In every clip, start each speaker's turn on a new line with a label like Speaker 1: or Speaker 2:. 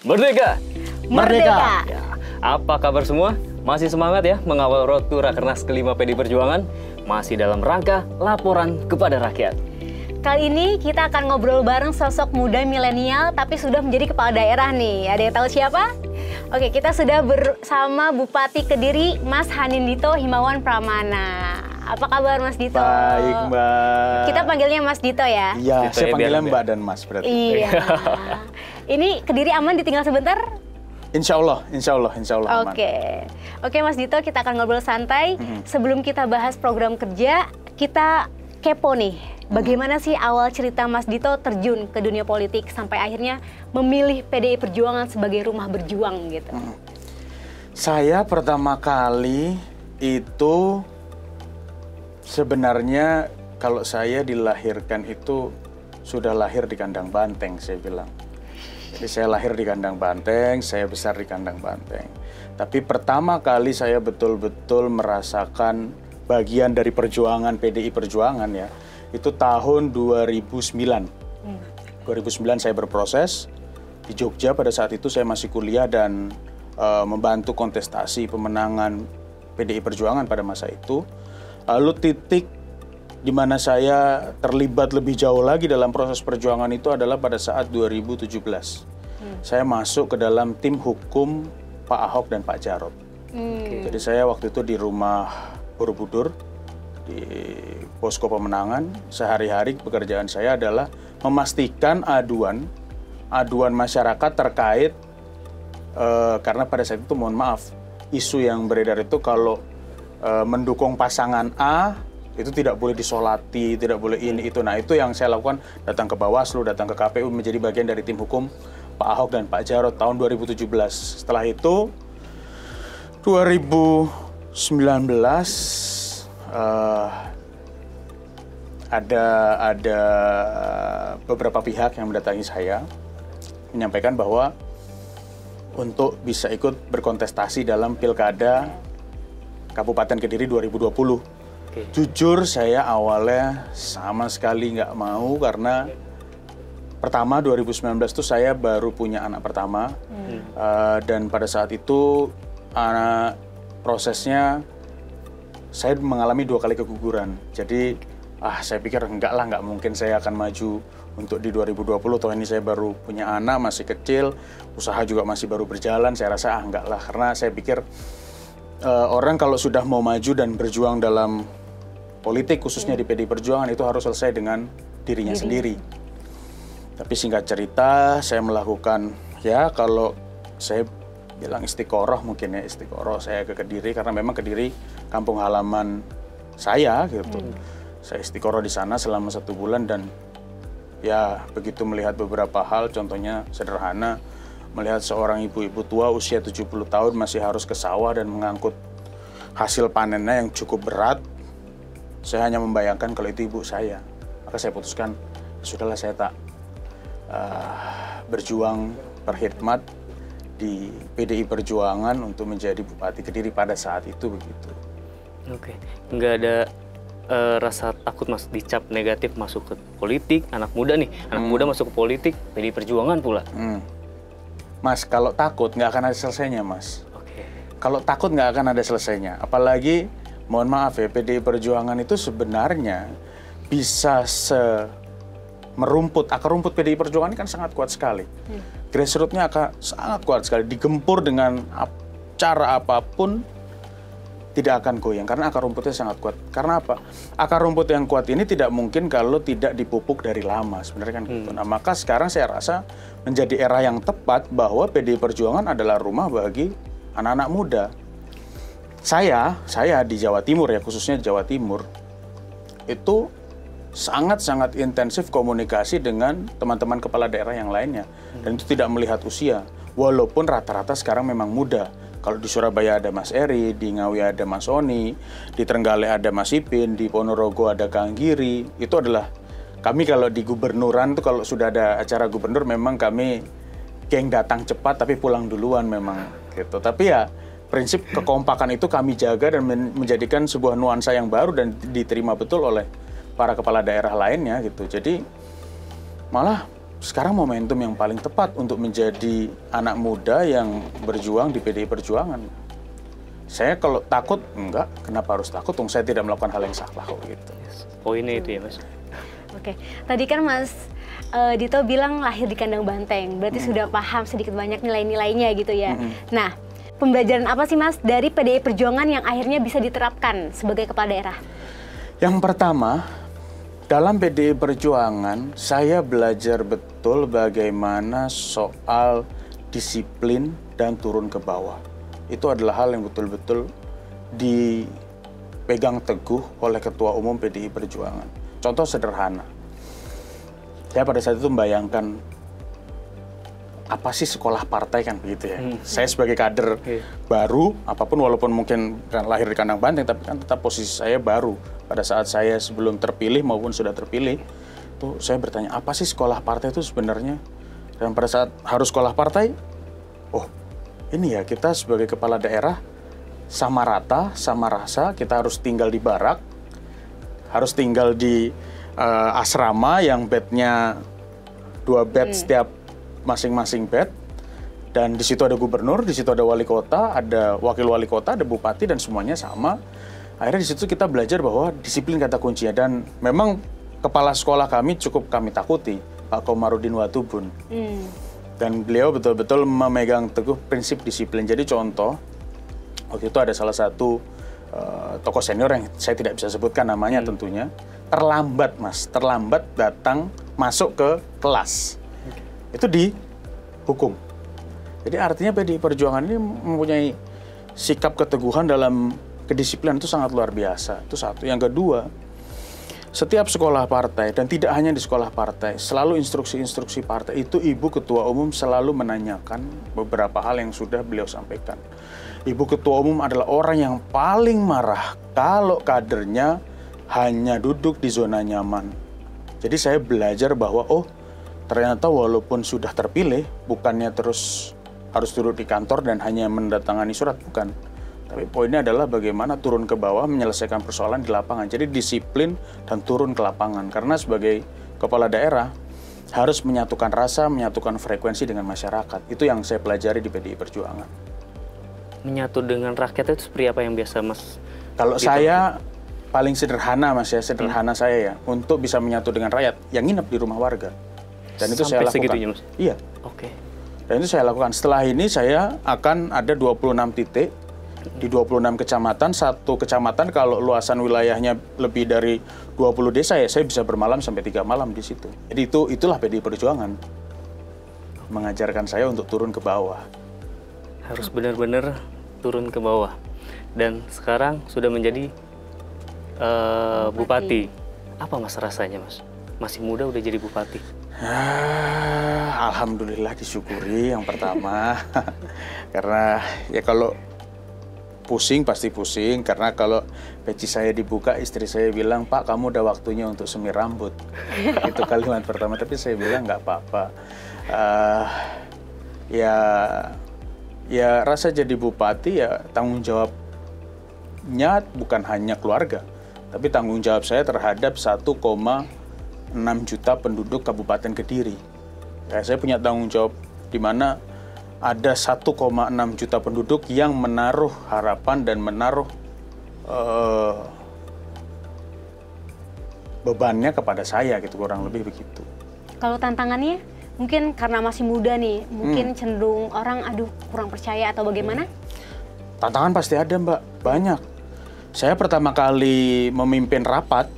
Speaker 1: Merdeka!
Speaker 2: Merdeka!
Speaker 1: Ya, apa kabar semua? Masih semangat ya mengawal Road to Rakernas ke-5 PDI Perjuangan? Masih dalam rangka laporan kepada rakyat.
Speaker 2: Kali ini kita akan ngobrol bareng sosok muda milenial tapi sudah menjadi kepala daerah nih. Ada yang tahu siapa? Oke, kita sudah bersama Bupati Kediri, Mas Hanindito Himawan Pramana. Apa kabar Mas Dito?
Speaker 3: Baik, Mbak.
Speaker 2: Kita panggilnya Mas Dito ya?
Speaker 3: Iya,
Speaker 1: Dito
Speaker 3: saya
Speaker 1: ya,
Speaker 3: panggilnya
Speaker 1: biar
Speaker 3: Mbak dan Mas berarti.
Speaker 2: Iya. Ini Kediri aman ditinggal sebentar?
Speaker 3: Insya Allah aman.
Speaker 2: Oke Mas Dito, kita akan ngobrol santai. Sebelum kita bahas program kerja, kita kepo nih. Bagaimana sih awal cerita Mas Dito terjun ke dunia politik sampai akhirnya memilih PDI Perjuangan sebagai rumah berjuang gitu?
Speaker 3: Saya pertama kali itu sebenarnya kalau saya dilahirkan itu sudah lahir di kandang banteng, saya bilang. Jadi saya lahir di kandang banteng, saya besar di kandang banteng. Tapi pertama kali saya betul-betul merasakan bagian dari perjuangan PDI Perjuangan ya, itu tahun 2009. 2009 saya berproses di Jogja, pada saat itu saya masih kuliah dan membantu kontestasi pemenangan PDI Perjuangan pada masa itu. Lalu titik di mana saya terlibat lebih jauh lagi dalam proses perjuangan itu adalah pada saat 2017. Saya masuk ke dalam tim hukum Pak Ahok dan Pak Jarot. Jadi saya waktu itu di rumah Borobudur, di posko pemenangan. Sehari-hari pekerjaan saya adalah memastikan aduan masyarakat terkait, karena pada saat itu mohon maaf, isu yang beredar itu kalau mendukung pasangan A, itu tidak boleh disolati, tidak boleh ini, itu. Nah, itu yang saya lakukan, datang ke Bawaslu, datang ke KPU, menjadi bagian dari tim hukum Pak Ahok dan Pak Jarot tahun 2017. Setelah itu, 2019, ada beberapa pihak yang mendatangi saya, menyampaikan bahwa untuk bisa ikut berkontestasi dalam Pilkada Kabupaten Kediri 2020. Jujur saya awalnya sama sekali nggak mau karena pertama 2019 itu saya baru punya anak pertama dan pada saat itu prosesnya saya mengalami 2 kali keguguran. Jadi saya pikir nggak mungkin saya akan maju untuk di 2020, toh ini saya baru punya anak, masih kecil, usaha juga masih baru berjalan, saya rasa enggak lah, karena saya pikir orang kalau sudah mau maju dan berjuang dalam politik, khususnya di PDI Perjuangan, itu harus selesai dengan dirinya sendiri. Tapi singkat cerita, saya melakukan, ya kalau saya bilang istiqoroh mungkin ya, istiqoroh saya ke Kediri, karena memang Kediri kampung halaman saya gitu. Saya istiqoroh di sana selama 1 bulan dan ya begitu melihat beberapa hal, contohnya sederhana, melihat seorang ibu-ibu tua usia 70 tahun masih harus ke sawah dan mengangkut hasil panennya yang cukup berat. Saya hanya membayangkan kalau itu ibu saya. Maka saya putuskan, sudahlah saya tak berjuang berkhidmat di PDI Perjuangan untuk menjadi Bupati Kediri pada saat itu begitu.
Speaker 1: Oke, nggak ada rasa takut Mas dicap negatif masuk ke politik, anak muda nih, anak muda masuk ke politik, PDI Perjuangan pula.
Speaker 3: Mas, kalau takut nggak akan ada selesainya, Mas.
Speaker 1: Oke.
Speaker 3: Kalau takut nggak akan ada selesainya. Apalagi, mohon maaf ya, PDI Perjuangan itu sebenarnya bisa merumput, akar rumput PDI Perjuangan ini kan sangat kuat sekali. Grassroots-nya akan sangat kuat sekali, digempur dengan cara apapun tidak akan goyang, karena akar rumputnya sangat kuat. Karena apa? Akar rumput yang kuat ini tidak mungkin kalau tidak dipupuk dari lama, sebenarnya kan gitu. Nah, maka sekarang saya rasa menjadi era yang tepat bahwa PDI Perjuangan adalah rumah bagi anak-anak muda. Saya di Jawa Timur ya, khususnya Jawa Timur, itu sangat-sangat intensif komunikasi dengan teman-teman kepala daerah yang lainnya. Dan itu tidak melihat usia, walaupun rata-rata sekarang memang muda. Kalau di Surabaya ada Mas Eri, di Ngawi ada Mas Oni, di Trenggalek ada Mas Ipin, di Ponorogo ada Kang Giri. Itu adalah kami kalau di gubernuran tuh, kalau sudah ada acara gubernur memang kami geng datang cepat tapi pulang duluan memang gitu. Tapi ya prinsip kekompakan itu kami jaga dan menjadikan sebuah nuansa yang baru dan diterima betul oleh para kepala daerah lainnya gitu. Jadi malah sekarang momentum yang paling tepat untuk menjadi anak muda yang berjuang di PDI Perjuangan. Saya kalau takut, enggak, kenapa harus takut? Saya tidak melakukan hal yang salah kok gitu.
Speaker 1: Poinnya itu ya Mas.
Speaker 2: Oke, tadi kan Mas Dito bilang lahir di kandang banteng, berarti sudah paham sedikit banyak nilai-nilainya gitu ya. Nah, pembelajaran apa sih Mas dari PDI Perjuangan yang akhirnya bisa diterapkan sebagai kepala daerah?
Speaker 3: Yang pertama, dalam PDI Perjuangan, saya belajar betul bagaimana soal disiplin dan turun ke bawah. Itu adalah hal yang betul-betul dipegang teguh oleh Ketua Umum PDI Perjuangan. Contoh sederhana, saya pada saat itu membayangkan apa sih sekolah partai kan begitu ya. Saya sebagai kader baru, apapun walaupun mungkin kan lahir di kandang banteng, tapi kan tetap posisi saya baru. Pada saat saya sebelum terpilih maupun sudah terpilih, tuh saya bertanya apa sih sekolah partai itu sebenarnya. Dan pada saat harus sekolah partai, oh ini ya kita sebagai kepala daerah sama rata, sama rasa, kita harus tinggal di barak, harus tinggal di asrama yang bednya 2 bed setiap masing-masing bed, dan di situ ada gubernur, di situ ada wali kota, ada wakil wali kota, ada bupati, dan semuanya sama. Akhirnya di situ kita belajar bahwa disiplin kata kuncinya, dan memang kepala sekolah kami cukup kami takuti, Pak Komarudin Watubun. Dan beliau betul-betul memegang teguh prinsip disiplin. Jadi contoh, waktu itu ada salah satu tokoh senior yang saya tidak bisa sebutkan namanya tentunya, terlambat datang masuk ke kelas. Itu dihukum. Jadi artinya PDI Perjuangan ini mempunyai sikap keteguhan dalam kedisiplinan itu sangat luar biasa. Itu satu. Yang kedua, setiap sekolah partai, dan tidak hanya di sekolah partai, selalu instruksi-instruksi partai itu Ibu Ketua Umum selalu menanyakan beberapa hal yang sudah beliau sampaikan. Ibu Ketua Umum adalah orang yang paling marah kalau kadernya hanya duduk di zona nyaman. Jadi saya belajar bahwa ternyata walaupun sudah terpilih, bukannya terus harus duduk di kantor dan hanya mendatangani surat, bukan. Tapi poinnya adalah bagaimana turun ke bawah menyelesaikan persoalan di lapangan. Jadi disiplin dan turun ke lapangan. Karena sebagai kepala daerah harus menyatukan rasa, menyatukan frekuensi dengan masyarakat. Itu yang saya pelajari di PDI Perjuangan.
Speaker 1: Menyatu dengan rakyat itu seperti apa yang biasa Mas?
Speaker 3: Kalau saya paling sederhana Mas ya, sederhana saya ya, untuk bisa menyatu dengan rakyat yang nginep di rumah warga. Dan itu saya lakukan.
Speaker 1: Sampai segitunya Mas?
Speaker 3: Iya.
Speaker 1: Oke.
Speaker 3: Dan itu saya lakukan. Setelah ini saya akan ada 26 titik di 26 kecamatan. Satu kecamatan kalau luasan wilayahnya lebih dari 20 desa ya saya bisa bermalam sampai 3 malam di situ. Jadi itulah PDI Perjuangan. Mengajarkan saya untuk turun ke bawah.
Speaker 1: Harus benar-benar turun ke bawah. Dan sekarang sudah menjadi bupati. Apa Mas rasanya Mas? Masih muda udah jadi bupati.
Speaker 3: Alhamdulillah disyukuri yang pertama. Karena ya kalau pusing pasti pusing. Karena kalau peci saya dibuka istri saya bilang, Pak kamu udah waktunya untuk semir rambut. Itu kalimat pertama. Tapi saya bilang nggak apa-apa. Ya rasa jadi bupati ya tanggung jawabnya bukan hanya keluarga. Tapi tanggung jawab saya terhadap 1,6 juta penduduk Kabupaten Kediri. Ya, saya punya tanggung jawab di mana ada 1,6 juta penduduk yang menaruh harapan dan menaruh bebannya kepada saya gitu, kurang lebih begitu.
Speaker 2: Kalau tantangannya mungkin karena masih muda nih, mungkin cenderung orang kurang percaya atau bagaimana?
Speaker 3: Tantangan pasti ada Mbak, banyak. Saya pertama kali memimpin rapat,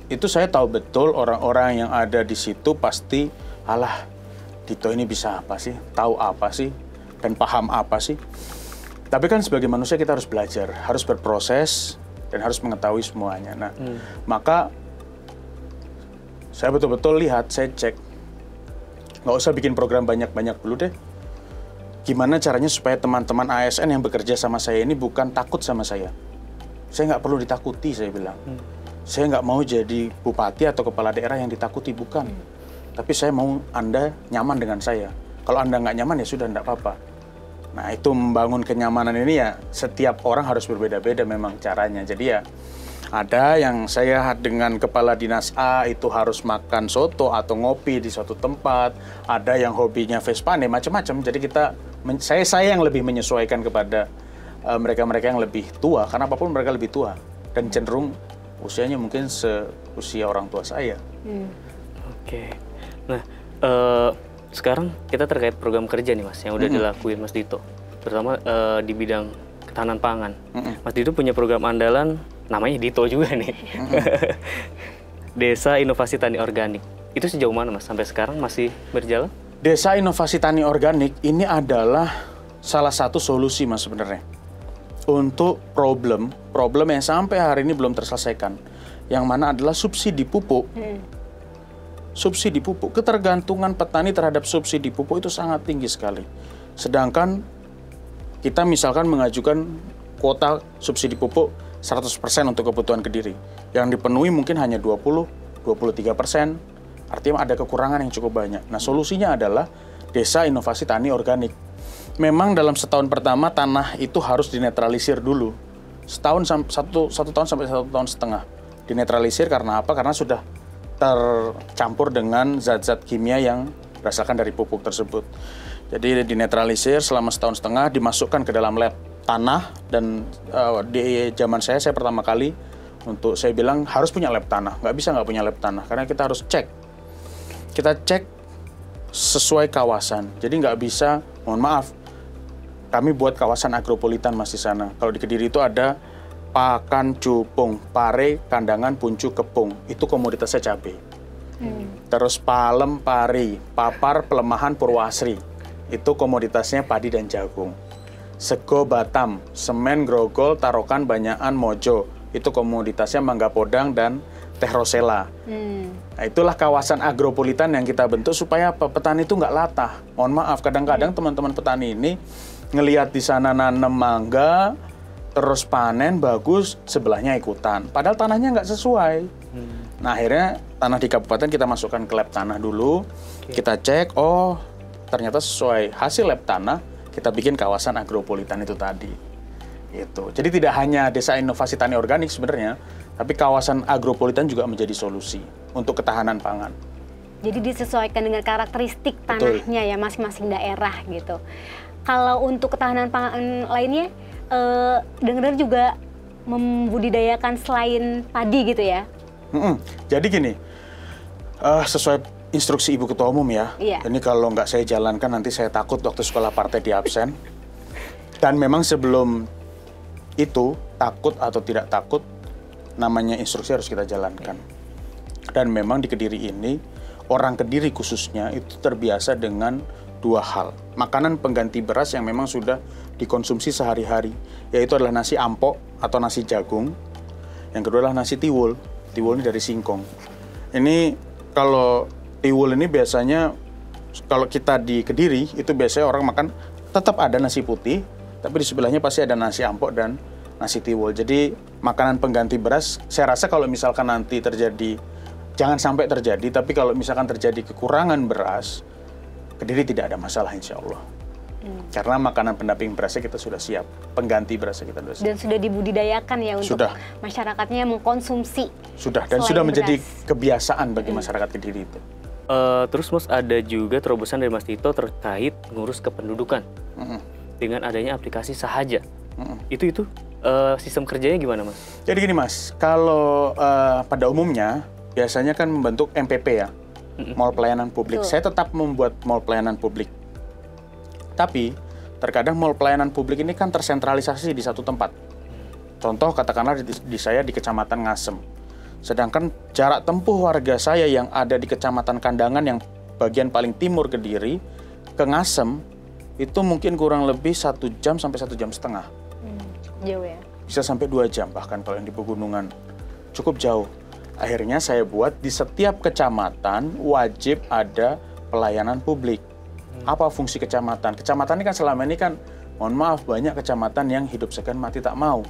Speaker 3: itu saya tahu betul orang-orang yang ada di situ pasti, alah Dito ini bisa apa sih, tahu apa sih, dan paham apa sih. Tapi kan sebagai manusia kita harus belajar, harus berproses, dan harus mengetahui semuanya. Nah, maka saya betul-betul lihat, saya cek, nggak usah bikin program banyak-banyak dulu deh. Gimana caranya supaya teman-teman ASN yang bekerja sama saya ini bukan takut sama saya. Saya nggak perlu ditakuti, saya bilang. Saya nggak mau jadi bupati atau kepala daerah yang ditakuti, bukan. Tapi saya mau Anda nyaman dengan saya. Kalau Anda nggak nyaman ya sudah, nggak apa-apa. Nah itu membangun kenyamanan ini ya setiap orang harus berbeda-beda memang caranya. Jadi ya Ada yang saya dengan kepala dinas A itu harus makan soto atau ngopi di suatu tempat. Ada yang hobinya Vespane, macam-macam. Jadi saya yang lebih menyesuaikan kepada mereka-mereka yang lebih tua. Karena apapun mereka lebih tua. Dan cenderung usianya mungkin seusia orang tua saya.
Speaker 1: Oke. Nah, sekarang kita terkait program kerja nih Mas, yang udah dilakuin Mas Dito. Terutama di bidang ketahanan pangan. Mas Dito punya program andalan, namanya Dito juga nih. Desa Inovasi Tani Organik. Itu sejauh mana Mas? Sampai sekarang masih berjalan?
Speaker 3: Desa Inovasi Tani Organik ini adalah salah satu solusi Mas sebenarnya. Untuk problem yang sampai hari ini belum terselesaikan. Yang mana adalah subsidi pupuk. Subsidi pupuk, ketergantungan petani terhadap subsidi pupuk itu sangat tinggi sekali. Sedangkan kita misalkan mengajukan kuota subsidi pupuk 100% untuk kebutuhan Kediri. Yang dipenuhi mungkin hanya 20-23%. Artinya ada kekurangan yang cukup banyak. Nah, solusinya adalah Desa Inovasi Tani Organik. Memang dalam setahun pertama tanah itu harus dinetralisir dulu. Satu tahun sampai 1,5 tahun. Dinetralisir karena apa? Karena sudah tercampur dengan zat-zat kimia yang berasalkan dari pupuk tersebut. Jadi dinetralisir selama 1,5 tahun, dimasukkan ke dalam lab tanah. Dan di zaman saya pertama kali saya bilang harus punya lab tanah. Nggak bisa nggak punya lab tanah, karena kita harus cek. Kita cek sesuai kawasan. Jadi nggak bisa, mohon maaf, kami buat kawasan agropolitan Mas di sana. Kalau di Kediri itu ada Pakan, Cupung, Pare, Kandangan, Puncu, Kepung. Itu komoditasnya cabai. Terus Palem, Pari, Papar, Pelemahan, Purwasri. Itu komoditasnya padi dan jagung. Sego, Batam, Semen, Grogol, Tarokan, Banyakan, Mojo. Itu komoditasnya Mangga Podang dan Teh Rosella. Nah, itulah kawasan agropolitan yang kita bentuk supaya petani itu nggak latah. Mohon maaf, kadang-kadang teman-teman petani ini ngelihat di sana nanam mangga, terus panen bagus, sebelahnya ikutan. Padahal tanahnya nggak sesuai. Nah, akhirnya tanah di kabupaten kita masukkan ke lab tanah dulu. Kita cek, oh ternyata sesuai hasil lab tanah, kita bikin kawasan agropolitan itu tadi. Gitu. Jadi tidak hanya Desa Inovasi Tani Organik sebenarnya, tapi kawasan agropolitan juga menjadi solusi untuk ketahanan pangan.
Speaker 2: Jadi disesuaikan dengan karakteristik tanahnya ya masing-masing daerah gitu. Kalau untuk ketahanan pangan lainnya, dengar juga membudidayakan selain padi gitu ya?
Speaker 3: Jadi gini, sesuai instruksi Ibu Ketua Umum ya, ini kalau nggak saya jalankan nanti saya takut waktu sekolah partai di absen. Dan memang sebelum itu, takut atau tidak takut, namanya instruksi harus kita jalankan. Dan memang di Kediri ini, orang Kediri khususnya itu terbiasa dengan dua hal. Makanan pengganti beras yang memang sudah dikonsumsi sehari-hari, yaitu adalah nasi ampok atau nasi jagung. Yang kedua adalah nasi tiwul. Tiwul ini dari singkong. Ini kalau tiwul ini biasanya kalau kita di Kediri itu biasanya orang makan tetap ada nasi putih, tapi di sebelahnya pasti ada nasi ampok dan nasi tiwul. Jadi makanan pengganti beras, saya rasa kalau misalkan nanti terjadi, jangan sampai terjadi, tapi kalau misalkan terjadi kekurangan beras, Kediri tidak ada masalah insya Allah. Karena makanan pendamping berasnya kita sudah siap, pengganti berasnya kita sudah siap. Dan
Speaker 2: sudah dibudidayakan ya untuk masyarakatnya mengkonsumsi.
Speaker 3: Sudah, dan sudah menjadi kebiasaan bagi masyarakat Kediri itu.
Speaker 1: Terus Mas, ada juga terobosan dari Mas Dito terkait ngurus kependudukan dengan adanya aplikasi Sahaja. Itu sistem kerjanya gimana Mas? Jadi
Speaker 3: gini Mas, kalau pada umumnya biasanya kan membentuk MPP ya, Mall Pelayanan Publik. Saya tetap membuat Mall Pelayanan Publik. Tapi terkadang mall pelayanan publik ini kan tersentralisasi di satu tempat. Contoh katakanlah di saya di Kecamatan Ngasem. Sedangkan jarak tempuh warga saya yang ada di Kecamatan Kandangan yang bagian paling timur Kediri ke Ngasem itu mungkin kurang lebih 1 jam sampai 1,5 jam.
Speaker 2: Jauh ya?
Speaker 3: Bisa sampai 2 jam bahkan kalau yang di pegunungan. Cukup jauh. Akhirnya saya buat di setiap kecamatan wajib ada pelayanan publik. Apa fungsi kecamatan? Kecamatan ini kan selama ini kan, mohon maaf, banyak kecamatan yang hidup segan mati tak mau.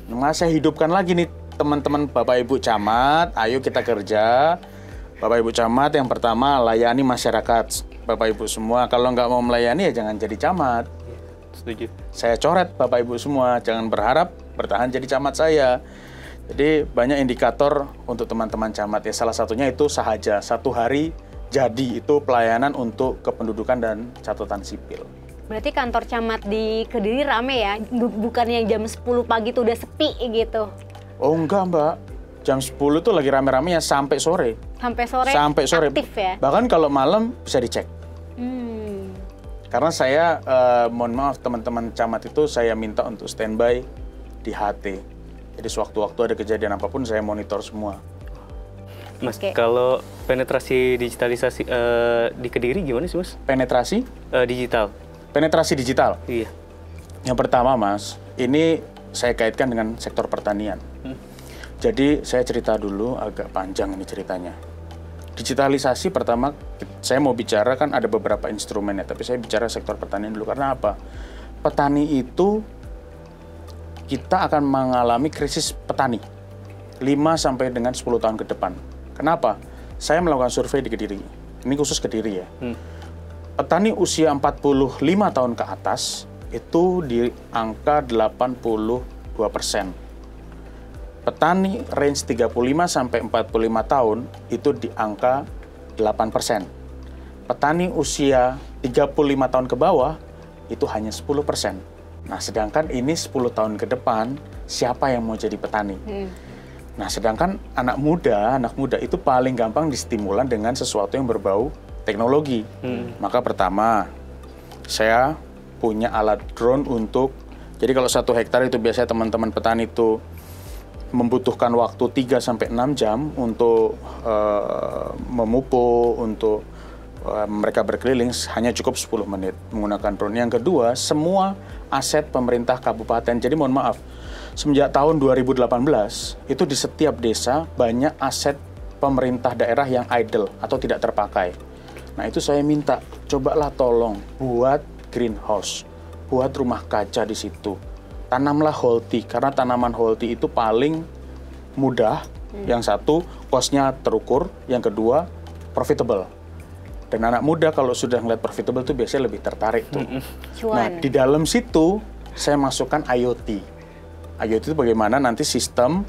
Speaker 3: Nah, saya hidupkan lagi nih teman-teman Bapak Ibu Camat, ayo kita kerja. Bapak Ibu Camat yang pertama layani masyarakat. Bapak Ibu semua, kalau nggak mau melayani ya jangan jadi camat.
Speaker 1: Setuju.
Speaker 3: Saya coret Bapak Ibu semua, jangan berharap bertahan jadi camat saya. Jadi banyak indikator untuk teman-teman camat ya. Salah satunya itu Sahaja, 1 hari jadi itu pelayanan untuk kependudukan dan catatan sipil.
Speaker 2: Berarti kantor camat di Kediri rame ya? Bukan yang jam 10 pagi tuh udah sepi gitu?
Speaker 3: Oh enggak Mbak, jam 10 tuh lagi rame-ramenya sampai sore.
Speaker 2: Sampai sore aktif ya?
Speaker 3: Bahkan kalau malam bisa dicek. Karena saya, mohon maaf teman-teman camat itu saya minta untuk standby di HT. Jadi sewaktu-waktu ada kejadian apapun saya monitor semua.
Speaker 1: Mas, kalau penetrasi digitalisasi di Kediri gimana sih Mas?
Speaker 3: Penetrasi?
Speaker 1: Digital.
Speaker 3: Penetrasi digital?
Speaker 1: Iya.
Speaker 3: Yang pertama Mas, ini saya kaitkan dengan sektor pertanian. Jadi saya cerita dulu, agak panjang ini ceritanya. Digitalisasi pertama, saya mau bicara kan ada beberapa instrumen ya, tapi saya bicara sektor pertanian dulu. Karena apa? Petani itu, kita akan mengalami krisis petani 5 sampai dengan 10 tahun ke depan. Kenapa? Saya melakukan survei di Kediri. Ini khusus Kediri ya. Petani usia 45 tahun ke atas itu di angka 82%. Petani range 35 sampai 45 tahun itu di angka 8%. Petani usia 35 tahun ke bawah itu hanya 10%. Nah, sedangkan ini 10 tahun ke depan siapa yang mau jadi petani? Nah, sedangkan anak muda itu paling gampang distimulan dengan sesuatu yang berbau teknologi. Maka pertama, saya punya alat drone untuk, jadi kalau 1 hektar itu biasanya teman-teman petani itu membutuhkan waktu 3 sampai 6 jam untuk memupuk, untuk mereka berkeliling, hanya cukup 10 menit menggunakan drone. Yang kedua, semua aset pemerintah kabupaten. Jadi mohon maaf, semenjak tahun 2018 itu di setiap desa banyak aset pemerintah daerah yang idle atau tidak terpakai. Nah, itu saya minta, cobalah tolong buat greenhouse, buat rumah kaca di situ. Tanamlah holti, karena tanaman holti itu paling mudah. Yang satu, cost-nya terukur. Yang kedua, profitable. Dan anak muda kalau sudah ngeliat profitable tuh biasanya lebih tertarik tuh. Nah, di dalam situ saya masukkan IoT. IoT itu bagaimana nanti sistem,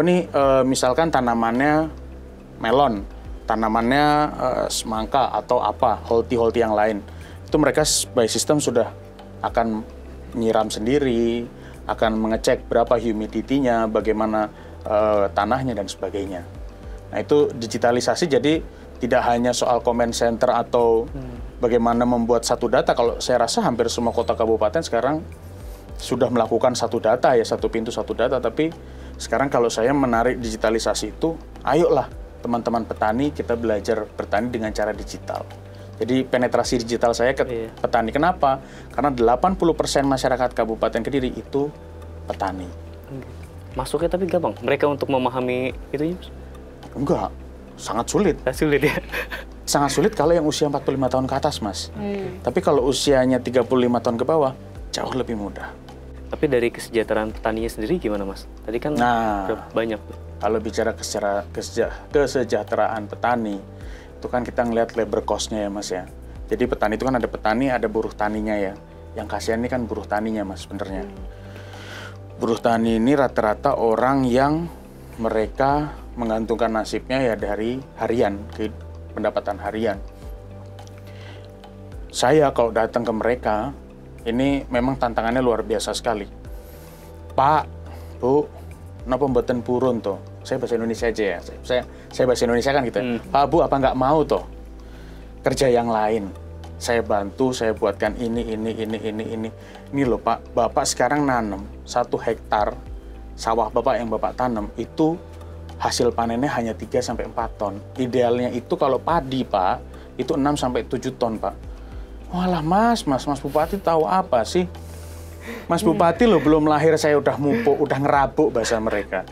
Speaker 3: ini misalkan tanamannya melon, tanamannya semangka atau apa, holti-holti yang lain. Itu mereka by system sudah akan nyiram sendiri, akan mengecek berapa humidity-nya, bagaimana tanahnya dan sebagainya. Nah, itu digitalisasi, jadi tidak hanya soal comment center atau bagaimana membuat satu data. Kalau saya rasa hampir semua kota kabupaten sekarang sudah melakukan satu data ya, satu pintu satu data. Tapi sekarang kalau saya menarik digitalisasi itu, ayolah teman-teman petani kita belajar bertani dengan cara digital. Jadi penetrasi digital saya ke petani. Kenapa? Karena 80% masyarakat Kabupaten Kediri itu petani.
Speaker 1: Masuknya tapi gampang? Mereka untuk memahami itu?
Speaker 3: Enggak, sangat sulit.
Speaker 1: Sulit ya?
Speaker 3: Sangat sulit kalau yang usia 45 tahun ke atas, Mas. Tapi kalau usianya 35 tahun ke bawah, jauh lebih mudah.
Speaker 1: Tapi dari kesejahteraan petaninya sendiri gimana, Mas? Tadi kan banyak.
Speaker 3: Kalau bicara kesejahteraan petani, itu kan kita ngelihat labor cost-nya ya Mas ya. Jadi petani itu kan ada petani, ada buruh taninya ya. Yang kasihan ini kan buruh taninya Mas sebenarnya. Buruh tani ini rata-rata orang yang mereka menggantungkan nasibnya ya dari harian, pendapatan harian. Saya kalau datang ke mereka, ini memang tantangannya luar biasa sekali. Pak, Bu, napa mboten purun toh? Saya bahasa Indonesia aja ya. Saya bahasa Indonesia kan gitu. Pak, Bu, apa nggak mau toh kerja yang lain? Saya bantu, saya buatkan ini. Ini loh Pak, Bapak sekarang nanam 1 hektar sawah Bapak yang Bapak tanam itu hasil panennya hanya 3 sampai 4 ton. Idealnya itu kalau padi Pak, itu 6 sampai 7 ton Pak. Walah Mas Bupati tahu apa sih? Mas Bupati loh belum lahir saya udah mupuk, udah ngerabuk bahasa mereka.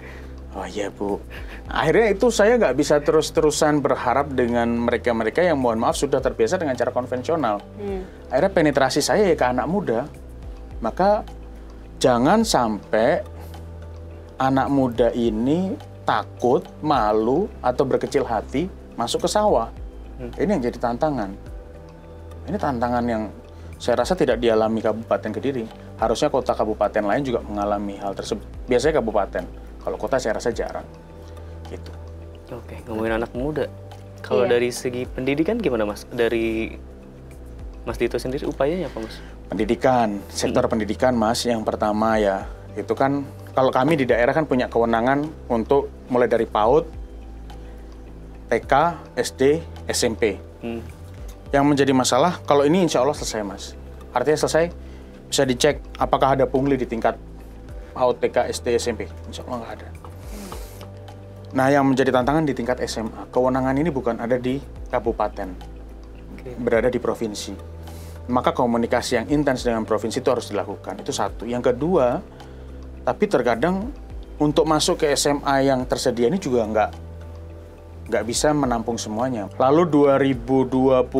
Speaker 3: Oh iya Bu. Akhirnya itu saya nggak bisa terus-terusan berharap dengan mereka-mereka yang mohon maaf sudah terbiasa dengan cara konvensional. Akhirnya penetrasi saya ya ke anak muda. Maka jangan sampai anak muda ini takut, malu, atau berkecil hati masuk ke sawah. Ini yang jadi tantangan. Ini tantangan yang saya rasa tidak dialami Kabupaten Kediri. Harusnya kota kabupaten lain juga mengalami hal tersebut. Biasanya kabupaten, kalau kota saya rasa jarang. Gitu.
Speaker 1: Oke, ngomongin anak muda. Kalau dari segi pendidikan gimana Mas? Dari Mas Dito sendiri upayanya apa Mas?
Speaker 3: Pendidikan, sektor pendidikan Mas, yang pertama ya, itu kan kalau kami di daerah kan punya kewenangan untuk mulai dari PAUD, TK, SD, SMP. Yang menjadi masalah, kalau ini insya Allah selesai Mas. Artinya selesai, bisa dicek apakah ada pungli di tingkat PAUD, TK, SD, SMP. Insya Allah nggak ada. Nah, yang menjadi tantangan di tingkat SMA, kewenangan ini bukan ada di kabupaten, berada di provinsi. Maka komunikasi yang intens dengan provinsi itu harus dilakukan. Itu satu. Yang kedua, tapi terkadang untuk masuk ke SMA yang tersedia ini juga nggak bisa menampung semuanya. Lalu 2022,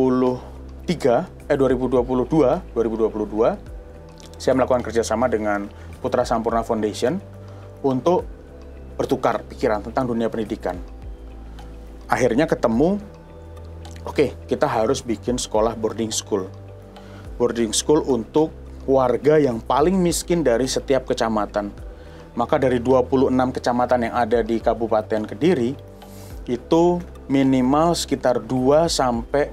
Speaker 3: saya melakukan kerjasama dengan Putra Sampurna Foundation untuk bertukar pikiran tentang dunia pendidikan. Akhirnya ketemu, oke, kita harus bikin sekolah boarding school. Boarding school untuk warga yang paling miskin dari setiap kecamatan. Maka dari 26 kecamatan yang ada di Kabupaten Kediri, itu minimal sekitar 2 sampai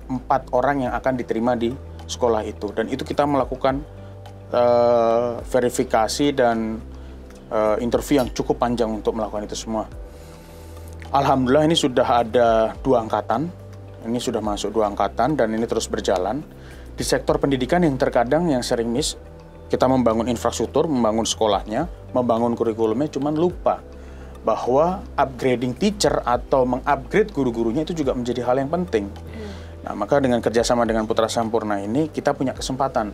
Speaker 3: 4 orang yang akan diterima di sekolah itu. Dan itu kita melakukan verifikasi dan interview yang cukup panjang untuk melakukan itu semua. Alhamdulillah ini sudah ada 2 angkatan, ini sudah masuk 2 angkatan dan ini terus berjalan. Di sektor pendidikan yang terkadang yang sering miss, kita membangun infrastruktur, membangun sekolahnya, membangun kurikulumnya, cuman lupa bahwa upgrading teacher atau mengupgrade guru-gurunya itu juga menjadi hal yang penting. Nah, maka dengan kerjasama dengan Putra Sampurna ini, kita punya kesempatan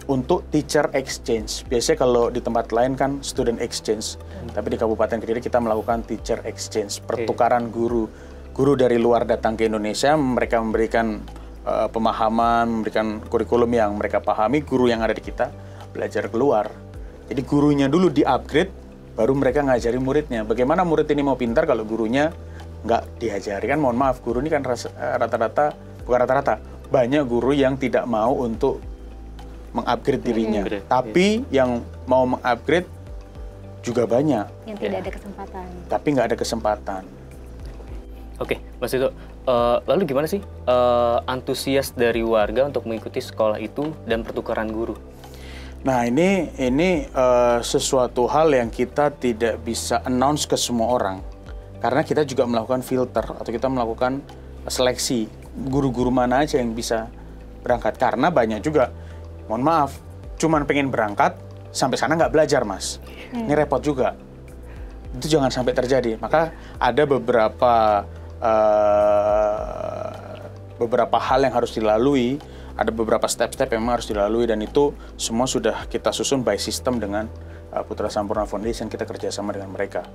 Speaker 3: untuk teacher exchange. Biasanya kalau di tempat lain kan student exchange, tapi di Kabupaten Kediri kita melakukan teacher exchange, pertukaran guru. Guru dari luar datang ke Indonesia, mereka memberikan pemahaman, memberikan kurikulum yang mereka pahami, guru yang ada di kita belajar keluar. Jadi gurunya dulu di-upgrade, baru mereka ngajari muridnya. Bagaimana murid ini mau pintar kalau gurunya nggak diajari? Kan mohon maaf, guru ini kan rata-rata, bukan rata-rata, banyak guru yang tidak mau untuk mengupgrade dirinya. Tapi yang mau mengupgrade juga banyak.
Speaker 2: Yang tidak ada kesempatan.
Speaker 3: Tapi nggak ada kesempatan.
Speaker 1: Oke, Mas Dito, lalu gimana sih antusias dari warga untuk mengikuti sekolah itu dan pertukaran guru?
Speaker 3: Nah, ini sesuatu hal yang kita tidak bisa announce ke semua orang. Karena kita juga melakukan filter atau kita melakukan seleksi guru-guru mana aja yang bisa berangkat. Karena banyak juga, mohon maaf, cuman pengen berangkat, sampai sana nggak belajar, Mas. Ini repot juga. Itu jangan sampai terjadi. Maka ada beberapa hal yang harus dilalui, ada beberapa step-step yang memang harus dilalui, dan itu semua sudah kita susun by system dengan Putra Sampurna Foundation, kita kerjasama dengan mereka.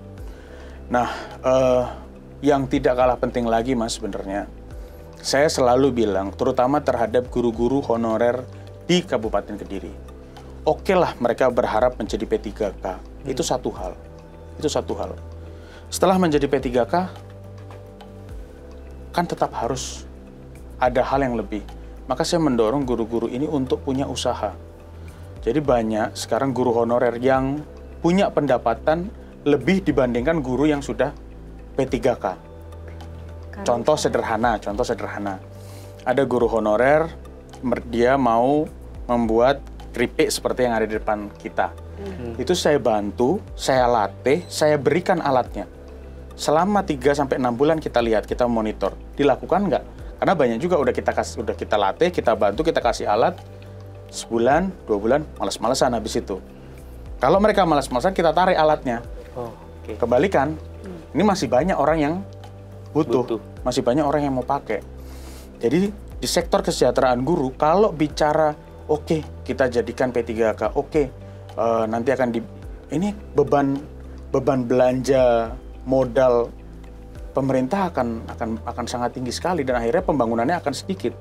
Speaker 3: Nah, yang tidak kalah penting lagi, Mas, sebenarnya, saya selalu bilang, terutama terhadap guru-guru honorer di Kabupaten Kediri. Oke lah mereka berharap menjadi P3K. Itu satu hal. Setelah menjadi P3K, kan tetap harus ada hal yang lebih. Maka saya mendorong guru-guru ini untuk punya usaha. Jadi banyak sekarang guru honorer yang punya pendapatan lebih dibandingkan guru yang sudah P3K. Contoh sederhana. Ada guru honorer, dia mau membuat keripik seperti yang ada di depan kita. Itu saya bantu, saya latih, saya berikan alatnya. Selama 3-6 bulan kita lihat, kita monitor. Dilakukan nggak? Karena banyak juga udah kita latih, kita bantu, kita kasih alat. Sebulan, 2 bulan, malas-malesan habis itu. Kalau mereka malas-malesan, kita tarik alatnya. Kebalikan, ini masih banyak orang yang butuh. Masih banyak orang yang mau pakai. Jadi di sektor kesejahteraan guru, kalau bicara oke, kita jadikan P3K, nanti akan ini beban belanja modal pemerintah akan sangat tinggi sekali, dan akhirnya pembangunannya akan sedikit.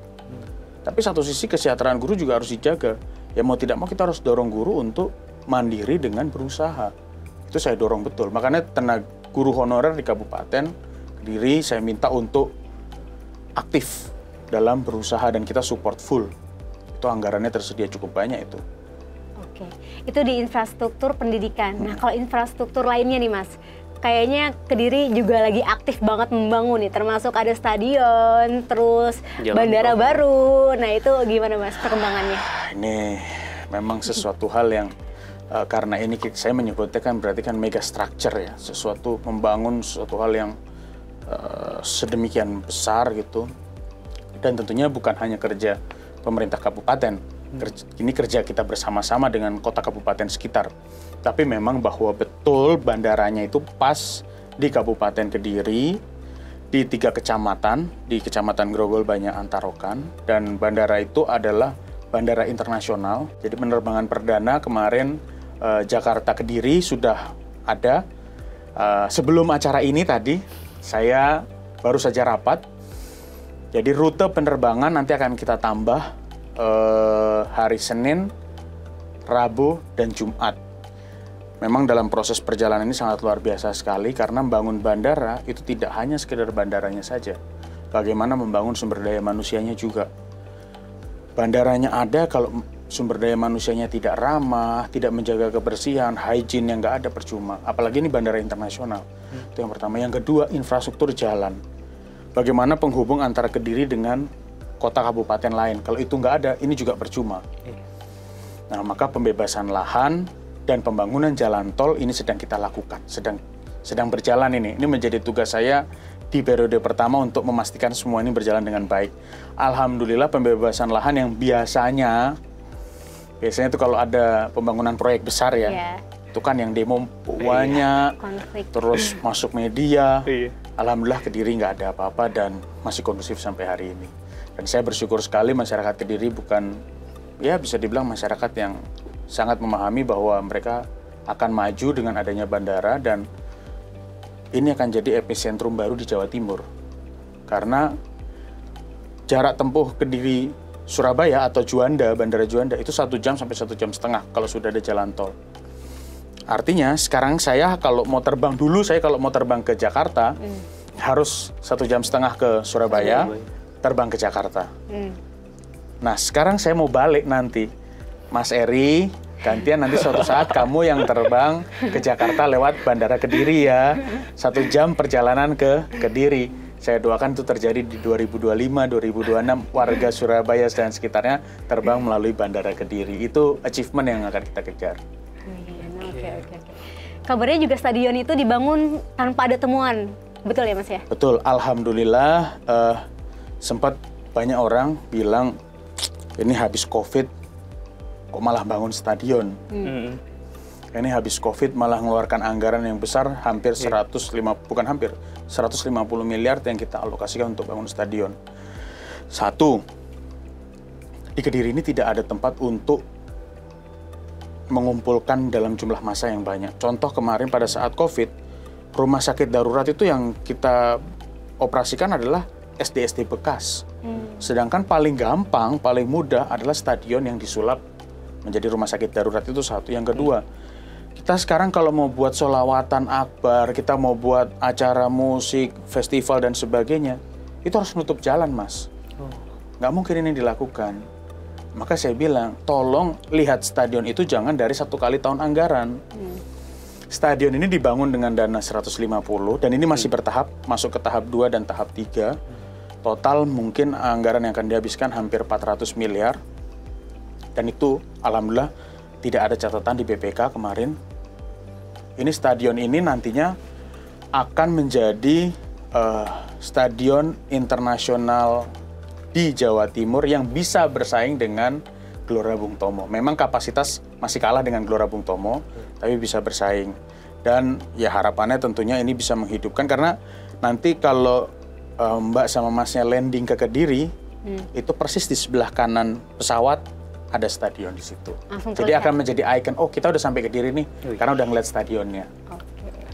Speaker 3: Tapi satu sisi kesejahteraan guru juga harus dijaga. Ya mau tidak mau kita harus dorong guru untuk mandiri dengan berusaha. Itu saya dorong betul. Makanya tenaga guru honorer di Kabupaten Kediri saya minta untuk aktif dalam berusaha, dan kita support full. Itu anggarannya tersedia cukup banyak itu.
Speaker 2: Oke, itu di infrastruktur pendidikan. Nah, kalau infrastruktur lainnya nih Mas, kayaknya Kediri juga lagi aktif banget membangun nih, termasuk ada stadion, terus bandara baru. Nah, itu gimana Mas perkembangannya?
Speaker 3: Ini memang sesuatu hal yang karena ini saya menyebutnya kan berarti kan mega structure ya, sesuatu membangun sesuatu hal yang sedemikian besar gitu. Dan tentunya bukan hanya kerja pemerintah kabupaten, ini kerja kita bersama-sama dengan kota kabupaten sekitar. Tapi memang bahwa betul bandaranya itu pas di Kabupaten Kediri, di 3 kecamatan, di Kecamatan Grogol, Banyak, Antarokan, dan bandara itu adalah bandara internasional. Jadi penerbangan perdana kemarin Jakarta Kediri sudah ada. Sebelum acara ini tadi, saya baru saja rapat. Jadi rute penerbangan nanti akan kita tambah hari Senin, Rabu, dan Jumat. Memang dalam proses perjalanan ini sangat luar biasa sekali karena membangun bandara itu tidak hanya sekedar bandaranya saja. Bagaimana membangun sumber daya manusianya juga. Bandaranya ada, kalau sumber daya manusianya tidak ramah, tidak menjaga kebersihan, hygiene yang nggak ada, percuma. Apalagi ini bandara internasional. Itu yang pertama. Yang kedua, infrastruktur jalan. Bagaimana penghubung antara Kediri dengan kota kabupaten lain. Kalau itu nggak ada, ini juga percuma. Nah, maka pembebasan lahan dan pembangunan jalan tol ini sedang kita lakukan, sedang berjalan ini. Ini menjadi tugas saya di periode pertama untuk memastikan semua ini berjalan dengan baik. Alhamdulillah pembebasan lahan yang biasanya itu kalau ada pembangunan proyek besar ya, itu kan yang demo banyak, terus masuk media. Alhamdulillah Kediri nggak ada apa-apa dan masih kondusif sampai hari ini. Dan saya bersyukur sekali masyarakat Kediri bukan, ya bisa dibilang masyarakat yang sangat memahami bahwa mereka akan maju dengan adanya bandara dan ini akan jadi epicentrum baru di Jawa Timur. Karena jarak tempuh Kediri Surabaya atau Juanda, Bandara Juanda itu 1 jam sampai 1,5 jam kalau sudah ada jalan tol. Artinya sekarang saya kalau mau terbang dulu, saya kalau mau terbang ke Jakarta harus 1,5 jam ke Surabaya, terbang ke Jakarta. Nah sekarang saya mau balik nanti, Mas Eri, gantian nanti suatu saat kamu yang terbang ke Jakarta lewat Bandara Kediri ya. 1 jam perjalanan ke Kediri. Saya doakan itu terjadi di 2025, 2026, warga Surabaya dan sekitarnya terbang melalui Bandara Kediri. Itu achievement yang akan kita kejar.
Speaker 2: Oke. Kabarnya juga stadion itu dibangun tanpa ada temuan, betul ya Mas ya? Betul,
Speaker 3: alhamdulillah sempat banyak orang bilang ini habis COVID kok malah bangun stadion. Ini habis COVID malah mengeluarkan anggaran yang besar, hampir 150 miliar yang kita alokasikan untuk bangun stadion. Satu, di Kediri ini tidak ada tempat untuk mengumpulkan dalam jumlah massa yang banyak. Contoh kemarin pada saat COVID, rumah sakit darurat itu yang kita operasikan adalah SD-SD bekas. Sedangkan paling gampang, paling mudah adalah stadion yang disulap menjadi rumah sakit darurat. Itu satu. Yang kedua, kita sekarang kalau mau buat sholawatan akbar, kita mau buat acara musik, festival dan sebagainya, itu harus menutup jalan, Mas. Nggak mungkin ini dilakukan. Maka saya bilang, tolong lihat stadion itu jangan dari 1 kali tahun anggaran. Stadion ini dibangun dengan dana 150 dan ini masih bertahap, masuk ke tahap 2 dan tahap 3. Total mungkin anggaran yang akan dihabiskan hampir 400 miliar. Dan itu alhamdulillah tidak ada catatan di BPK kemarin. Ini stadion ini nantinya akan menjadi stadion internasional di Jawa Timur yang bisa bersaing dengan Gelora Bung Tomo. Memang kapasitas masih kalah dengan Gelora Bung Tomo, tapi bisa bersaing. Dan ya harapannya tentunya ini bisa menghidupkan karena nanti kalau Mbak sama Masnya landing ke Kediri, itu persis di sebelah kanan pesawat ada stadion di situ. Jadi akan menjadi ikon, oh kita udah sampai Kediri nih, karena udah ngeliat stadionnya.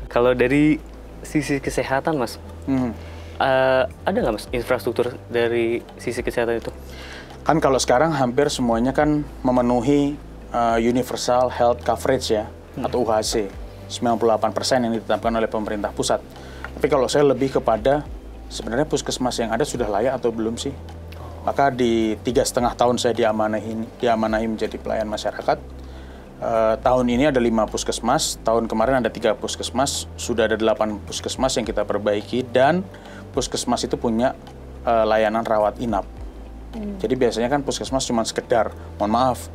Speaker 1: Kalau dari sisi kesehatan, Mas, ada nggak Mas infrastruktur dari sisi kesehatan itu?
Speaker 3: Kan kalau sekarang hampir semuanya kan memenuhi Universal Health Coverage ya, atau UHC, 98% yang ditetapkan oleh pemerintah pusat. Tapi kalau saya lebih kepada sebenarnya puskesmas yang ada sudah layak atau belum sih? Maka di 3,5 tahun saya diamanahi menjadi pelayan masyarakat, tahun ini ada 5 puskesmas, tahun kemarin ada 3 puskesmas, sudah ada 8 puskesmas yang kita perbaiki, dan puskesmas itu punya layanan rawat inap. Jadi biasanya kan puskesmas cuma sekedar, mohon maaf,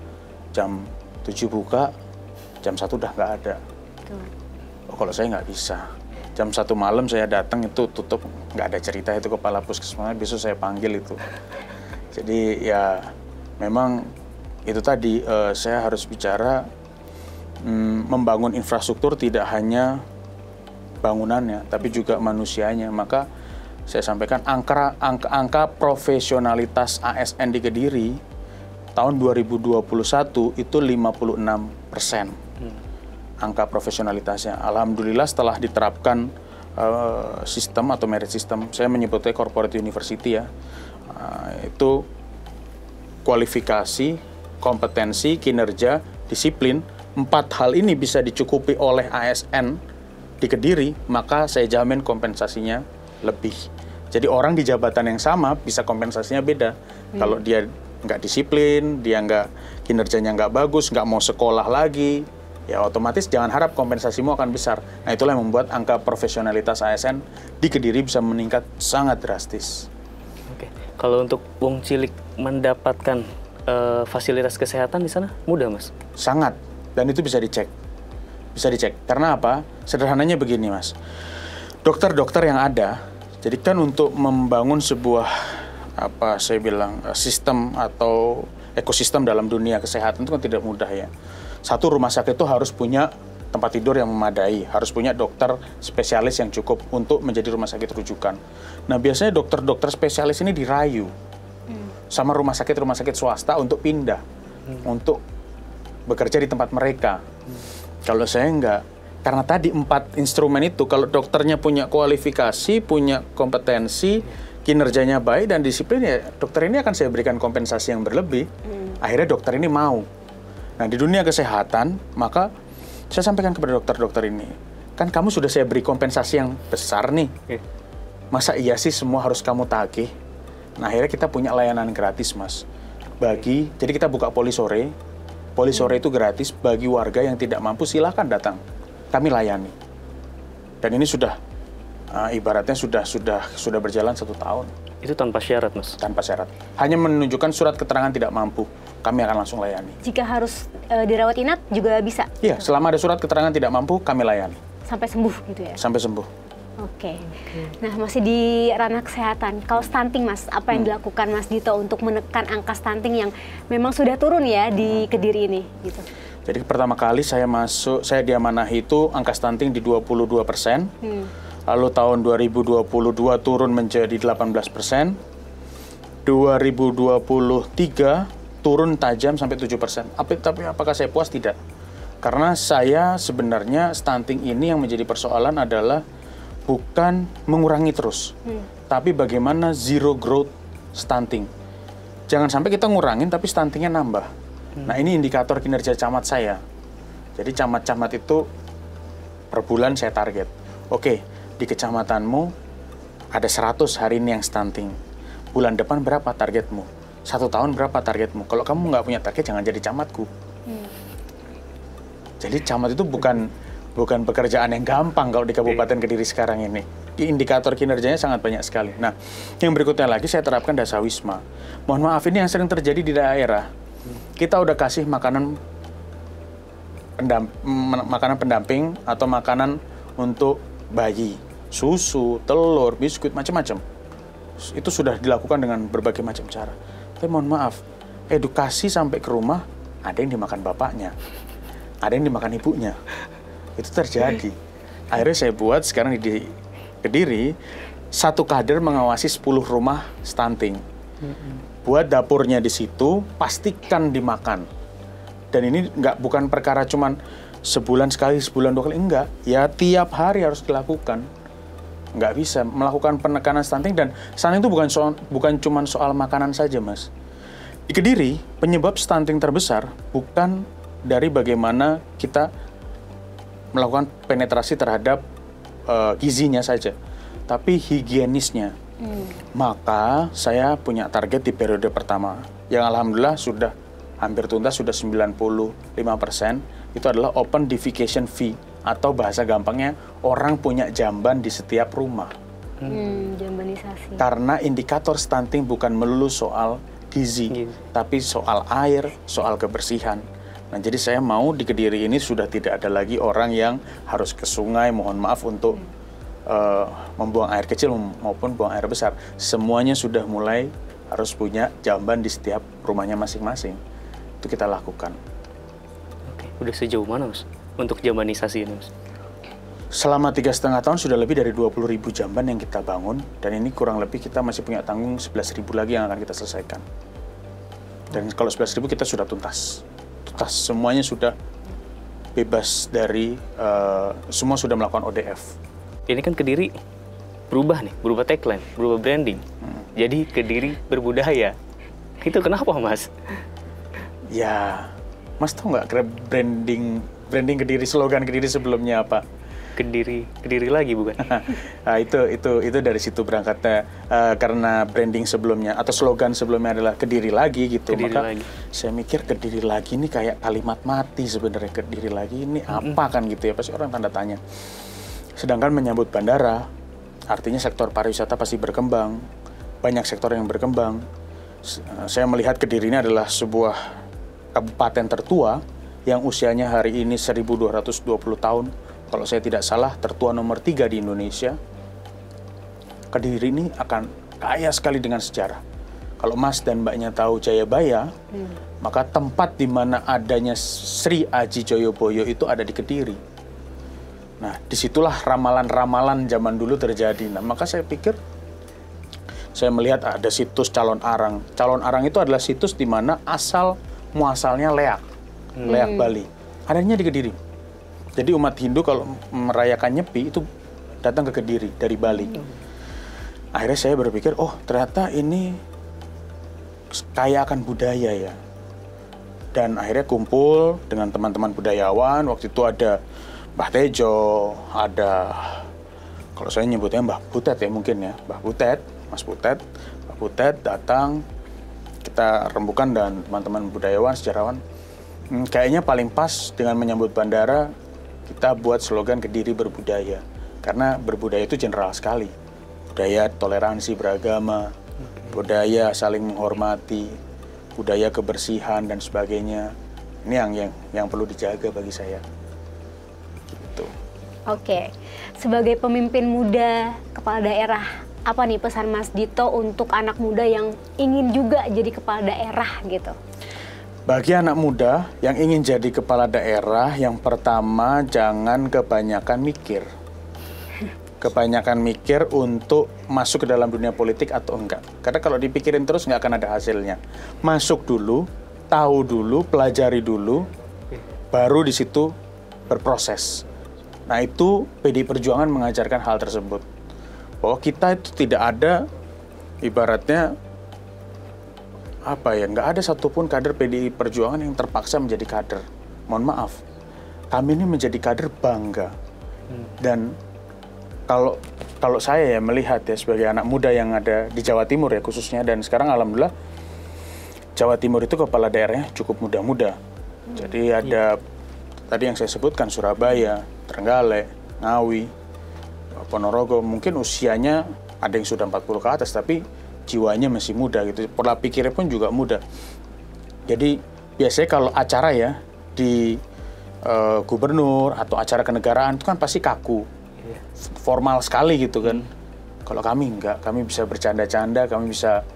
Speaker 3: jam 7 buka, jam 1 udah nggak ada. Oh, kalau saya nggak bisa. Jam 1 malam saya datang itu tutup, nggak ada cerita, itu kepala puskesmasnya besok saya panggil itu. Jadi ya memang itu tadi saya harus bicara membangun infrastruktur tidak hanya bangunannya, tapi juga manusianya. Maka saya sampaikan angka profesionalitas ASN di Kediri tahun 2021 itu 56%. Angka profesionalitasnya. Alhamdulillah setelah diterapkan sistem atau merit system, saya menyebutnya corporate university ya, itu kualifikasi, kompetensi, kinerja, disiplin, 4 hal ini bisa dicukupi oleh ASN di Kediri, maka saya jamin kompensasinya lebih. Jadi orang di jabatan yang sama bisa kompensasinya beda. Kalau dia nggak disiplin, dia kinerjanya nggak bagus, nggak mau sekolah lagi, ya otomatis jangan harap kompensasimu akan besar. Nah itulah yang membuat angka profesionalitas ASN di Kediri bisa meningkat sangat drastis.
Speaker 1: Oke, kalau untuk wong cilik mendapatkan fasilitas kesehatan di sana mudah, Mas?
Speaker 3: Sangat, dan itu bisa dicek. Bisa dicek. Karena apa? Sederhananya begini, Mas. Dokter-dokter yang ada, jadi kan untuk membangun sebuah sistem atau ekosistem dalam dunia kesehatan itu kan tidak mudah ya. Satu, rumah sakit itu harus punya tempat tidur yang memadai, harus punya dokter spesialis yang cukup untuk menjadi rumah sakit rujukan. Nah, biasanya dokter-dokter spesialis ini dirayu sama rumah sakit swasta untuk pindah, untuk bekerja di tempat mereka. Kalau saya enggak, karena tadi 4 instrumen itu, kalau dokternya punya kualifikasi, punya kompetensi, kinerjanya baik dan disiplin, ya dokter ini akan saya berikan kompensasi yang berlebih. Akhirnya dokter ini mau. Nah, di dunia kesehatan, maka saya sampaikan kepada dokter-dokter ini, kan kamu sudah saya beri kompensasi yang besar nih. Masa iya sih semua harus kamu tagih? Nah, akhirnya kita punya layanan gratis, Mas. Jadi kita buka poli sore. Poli sore itu gratis bagi warga yang tidak mampu, silahkan datang. Kami layani. Dan ini sudah, ibaratnya sudah berjalan 1 tahun.
Speaker 1: Itu tanpa syarat, Mas?
Speaker 3: Tanpa syarat. Hanya menunjukkan surat keterangan tidak mampu. Kami akan langsung layani.
Speaker 2: Jika harus dirawat inap juga bisa?
Speaker 3: Iya, selama ada surat keterangan tidak mampu, kami layani.
Speaker 2: Sampai sembuh gitu ya?
Speaker 3: Sampai sembuh.
Speaker 2: Oke. Nah, masih di ranah kesehatan. Kalau stunting, Mas, apa yang dilakukan Mas Dito untuk menekan angka stunting yang memang sudah turun ya di Kediri ini? Gitu.
Speaker 3: Jadi pertama kali saya diamanahi itu angka stunting di 22%. Lalu tahun 2022 turun menjadi 18%. 2023 turun tajam sampai 7%. Tapi apakah saya puas? Tidak. Karena saya sebenarnya stunting ini yang menjadi persoalan adalah bukan mengurangi terus, tapi bagaimana zero growth stunting. Jangan sampai kita ngurangin tapi stuntingnya nambah. Nah, ini indikator kinerja camat saya. Jadi camat-camat itu per bulan saya target. Oke, di kecamatanmu ada 100 hari ini yang stunting. Bulan depan berapa targetmu? 1 tahun berapa targetmu? Kalau kamu nggak punya target, jangan jadi camatku. Jadi camat itu bukan pekerjaan yang gampang kalau di Kabupaten Kediri sekarang ini. Indikator kinerjanya sangat banyak sekali. Nah, yang berikutnya lagi saya terapkan dasawisma. Mohon maaf, ini yang sering terjadi di daerah. Kita udah kasih makanan pendamping atau makanan untuk bayi, susu, telur, biskuit, macam-macam. Itu sudah dilakukan dengan berbagai macam cara. Tapi mohon maaf, edukasi sampai ke rumah, ada yang dimakan bapaknya, ada yang dimakan ibunya. Itu terjadi. Akhirnya saya buat sekarang di Kediri, 1 kader mengawasi 10 rumah stunting. Buat dapurnya di situ, pastikan dimakan. Dan ini bukan perkara cuman sebulan sekali, sebulan 2 kali, enggak. Ya tiap hari harus dilakukan. Nggak bisa melakukan penekanan stunting, dan stunting itu bukan cuma soal makanan saja, Mas. Di Kediri, penyebab stunting terbesar bukan dari bagaimana kita melakukan penetrasi terhadap gizinya saja, tapi higienisnya. Maka saya punya target di periode pertama, yang alhamdulillah sudah hampir tuntas, sudah 95%, itu adalah open defecation fee, atau bahasa gampangnya orang punya jamban di setiap rumah.
Speaker 2: Jambanisasi.
Speaker 3: Karena indikator stunting bukan melulu soal gizi, tapi soal air, soal kebersihan. Nah, jadi saya mau di Kediri ini sudah tidak ada lagi orang yang harus ke sungai, mohon maaf, untuk membuang air kecil maupun buang air besar. Semuanya sudah mulai harus punya jamban di setiap rumahnya masing-masing. Itu kita lakukan.
Speaker 1: Oke, udah sejauh mana Mas untuk jambanisasi ini Mas?
Speaker 3: Selama 3,5 tahun sudah lebih dari 20.000 jamban yang kita bangun, dan ini kurang lebih kita masih punya tanggung 11.000 lagi yang akan kita selesaikan. Dan kalau 11.000 kita sudah tuntas, semuanya sudah bebas dari, semua sudah melakukan ODF.
Speaker 1: Ini kan Kediri berubah nih, berubah tagline, berubah branding. Jadi Kediri berbudaya. Itu kenapa Mas?
Speaker 3: Ya, Mas tahu nggak branding Kediri, slogan Kediri sebelumnya apa?
Speaker 1: Kediri lagi bukan?
Speaker 3: Nah, itu dari situ berangkatnya, karena branding sebelumnya atau slogan sebelumnya adalah Kediri lagi gitu.
Speaker 1: Kediri
Speaker 3: maka
Speaker 1: lagi.
Speaker 3: Saya mikir Kediri lagi ini kayak kalimat mati sebenarnya. Kediri lagi ini apa kan gitu ya, pasti orang tanda tanya. Sedangkan menyambut bandara, artinya sektor pariwisata pasti berkembang, banyak sektor yang berkembang. Saya melihat Kediri ini adalah sebuah kabupaten tertua yang usianya hari ini 1220 tahun. Kalau saya tidak salah, tertua nomor 3 di Indonesia. Kediri ini akan kaya sekali dengan sejarah. Kalau Mas dan Mbaknya tahu Jayabaya, maka tempat di mana adanya Sri Aji Joyoboyo itu ada di Kediri. Nah, disitulah ramalan-ramalan zaman dulu terjadi. Nah, maka saya pikir, saya melihat ada situs Calon Arang. Calon Arang itu adalah situs di mana muasalnya Leak Bali. Adanya di Kediri. Jadi umat Hindu kalau merayakan Nyepi itu datang ke Kediri dari Bali. Akhirnya saya berpikir, oh ternyata ini kaya akan budaya ya. Dan akhirnya kumpul dengan teman-teman budayawan. Waktu itu ada Mbah Tejo, ada, kalau saya nyebutnya Mbah Butet ya mungkin ya, Mbah Butet, Mas Butet, Mbah Butet datang, kita rembukan dan teman-teman budayawan, sejarawan. Kayaknya paling pas dengan menyambut bandara, kita buat slogan Kediri berbudaya. Karena berbudaya itu general sekali. Budaya toleransi beragama, budaya saling menghormati, budaya kebersihan dan sebagainya. Ini yang perlu dijaga bagi saya.
Speaker 2: Oke, sebagai pemimpin muda, kepala daerah, apa nih pesan Mas Dito untuk anak muda yang ingin juga jadi kepala daerah gitu?
Speaker 3: Bagi anak muda yang ingin jadi kepala daerah, yang pertama jangan kebanyakan mikir. Kebanyakan mikir untuk masuk ke dalam dunia politik atau enggak. Karena kalau dipikirin terus nggak akan ada hasilnya. Masuk dulu, tahu dulu, pelajari dulu, baru di situ berproses. Nah itu PDI Perjuangan mengajarkan hal tersebut. Bahwa kita itu tidak ada, ibaratnya, nggak ada satupun kader PDI Perjuangan yang terpaksa menjadi kader. Mohon maaf, kami ini menjadi kader bangga. Dan kalau saya ya melihat ya sebagai anak muda yang ada di Jawa Timur ya khususnya, dan sekarang alhamdulillah Jawa Timur itu kepala daerahnya cukup muda-muda. Jadi ada tadi yang saya sebutkan Surabaya, Trenggalek, Ngawi, Ponorogo, mungkin usianya ada yang sudah 40 ke atas, tapi jiwanya masih muda gitu. Pola pikirnya pun juga muda. Jadi biasanya kalau acara ya di gubernur atau acara kenegaraan itu kan pasti kaku, formal sekali gitu kan. Kalau kami enggak, kami bisa bercanda-canda, kami bisa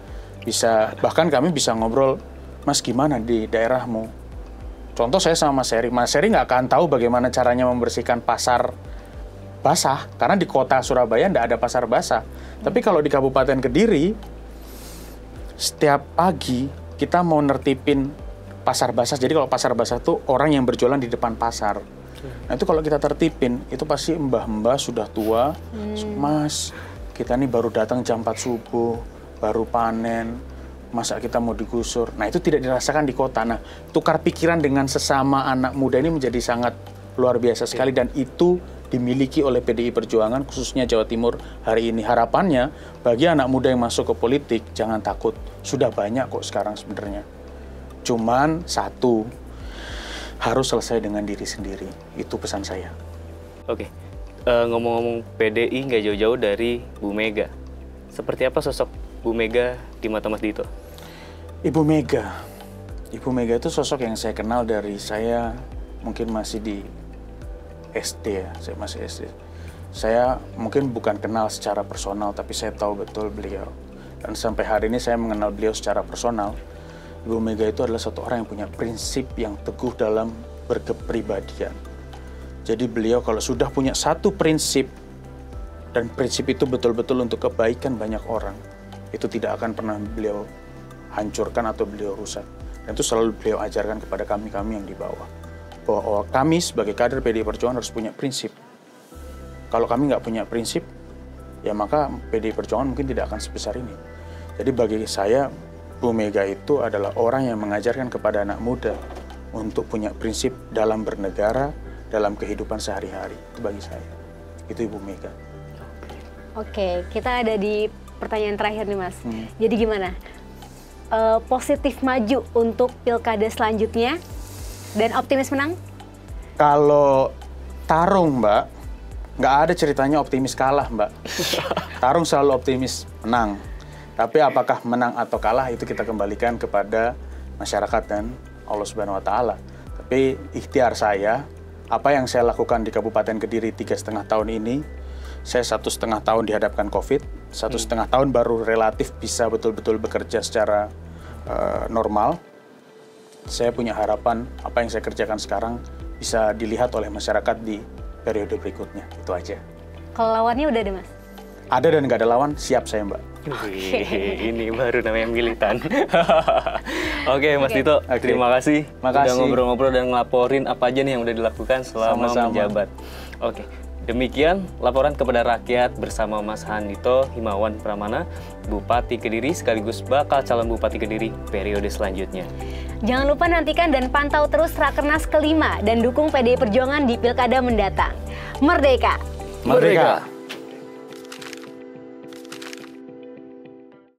Speaker 3: bahkan kami bisa ngobrol, Mas gimana di daerahmu? Contoh saya sama Mas Heri nggak akan tahu bagaimana caranya membersihkan pasar basah, karena di kota Surabaya nggak ada pasar basah. Tapi kalau di Kabupaten Kediri, setiap pagi kita mau nertipin pasar basah. Jadi kalau pasar basah itu orang yang berjualan di depan pasar. Nah itu kalau kita tertipin, itu pasti mbah-mbah sudah tua, Mas, kita nih baru datang jam 4 subuh, baru panen, masa kita mau digusur. Nah itu tidak dirasakan di kota. Nah tukar pikiran dengan sesama anak muda ini menjadi sangat luar biasa sekali, dan itu dimiliki oleh PDI Perjuangan khususnya Jawa Timur hari ini. Harapannya bagi anak muda yang masuk ke politik, jangan takut, sudah banyak kok sekarang sebenarnya. Cuman satu, harus selesai dengan diri sendiri. Itu pesan saya.
Speaker 1: Oke, ngomong-ngomong PDI nggak jauh-jauh dari Bu Mega. Seperti apa sosok Bu Mega di mata Mas Dito?
Speaker 3: Ibu Mega itu sosok yang saya kenal dari saya mungkin masih di SD ya, saya masih SD. Saya mungkin bukan kenal secara personal, tapi saya tahu betul beliau. Dan sampai hari ini saya mengenal beliau secara personal. Ibu Mega itu adalah satu orang yang punya prinsip yang teguh dalam berkepribadian. Jadi beliau kalau sudah punya satu prinsip, dan prinsip itu betul-betul untuk kebaikan banyak orang, itu tidak akan pernah beliau hancurkan atau beliau rusak. Dan itu selalu beliau ajarkan kepada kami-kami yang di bawah. Bahwa kami sebagai kader PDI Perjuangan harus punya prinsip. Kalau kami nggak punya prinsip, ya maka PDI Perjuangan mungkin tidak akan sebesar ini. Jadi bagi saya, Bu Mega itu adalah orang yang mengajarkan kepada anak muda untuk punya prinsip dalam bernegara, dalam kehidupan sehari-hari. Itu bagi saya. Itu Ibu Mega.
Speaker 2: Oke, kita ada di pertanyaan terakhir nih Mas. Jadi gimana? Positif maju untuk pilkada selanjutnya dan optimis menang?
Speaker 3: Kalau tarung, Mbak, nggak ada ceritanya optimis kalah, Mbak. Tarung selalu optimis menang. Tapi apakah menang atau kalah itu kita kembalikan kepada masyarakat dan Allah Subhanahu Wa Taala. Tapi ikhtiar saya, apa yang saya lakukan di Kabupaten Kediri 3,5 tahun ini, saya 1,5 tahun dihadapkan COVID, 1,5 tahun baru relatif bisa betul-betul bekerja secara normal. Saya punya harapan apa yang saya kerjakan sekarang bisa dilihat oleh masyarakat di periode berikutnya. Itu aja.
Speaker 2: Kalau lawannya udah ada Mas?
Speaker 3: Ada dan nggak ada lawan, siap saya Mbak.
Speaker 1: Ini baru namanya militan. Oke, Mas Dito, terima kasih. Udah ngobrol-ngobrol dan ngelaporin apa aja nih yang udah dilakukan selama menjabat. Oke. Demikian laporan kepada rakyat bersama Mas Handito Himawan Pramana, Bupati Kediri sekaligus bakal calon Bupati Kediri periode selanjutnya.
Speaker 2: Jangan lupa nantikan dan pantau terus Rakernas ke-5 dan dukung PDI Perjuangan di Pilkada mendatang. Merdeka!
Speaker 3: Merdeka!